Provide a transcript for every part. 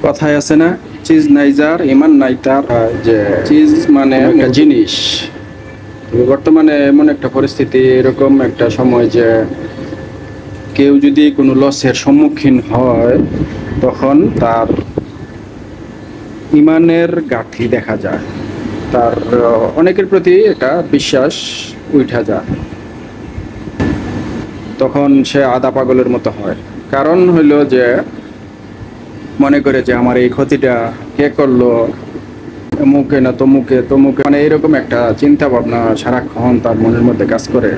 কথায় আছে না, চিজ নাই যার ইমান নাই তার। যে চিজ মানে একটা জিনিস, বর্তমানে এমন একটা পরিস্থিতি, এরকম একটা সময় যে কেউ যদি কোনো লসের সম্মুখীন হয় তখন তার ইমানের ঘাটতি দেখা যায়, তার অনেকের প্রতি এটা বিশ্বাস উঠা যায়, তখন সে আধা পাগলের মতো হয়। কারণ হইল যে মনে করে যে আমার এই ক্ষতিটা কে করলো, মুখে না তমুকে তমুকে, মানে এরকম একটা চিন্তা ভাবনা সারাক্ষণ তার মনের মধ্যে কাজ করে।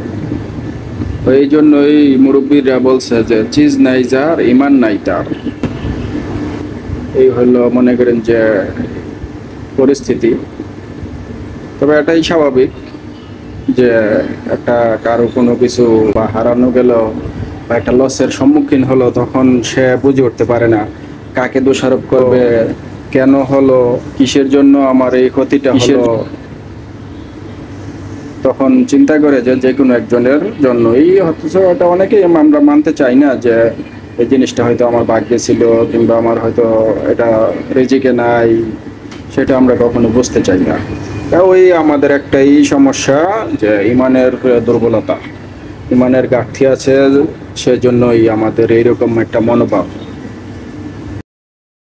তো এই জন্যই মুরব্বীরা বলছে যে চিজ নাই যার ইমান নাই তার। এই হলো মনে করেন যে পরিস্থিতি। তবে এটাই স্বাভাবিক যে একটা কারো কোনো কিছু বা হারানো গেল বা একটা লসের সম্মুখীন হলো, তখন সে বুঝে উঠতে পারে না কাকে দোষারোপ করবে, কেন হলো, কিসের জন্য আমার এই ক্ষতিটা হলো। তখন চিন্তা করে যে যে কোনো একজনের জন্যই, অথচ এটা অনেকেই আমরা মানতে চাই না যে এই জিনিসটা হয়তো আমার ভাগ্যে ছিল, কিংবা আমার হয়তো এটা রিজিকে নাই, সেটা আমরা কখনো বুঝতে চাই না। তা ওই আমাদের একটাই সমস্যা যে ইমানের দুর্বলতা, ইমানের ঘাটতি আছে, সেজন্যই আমাদের এইরকম একটা মনোভাব।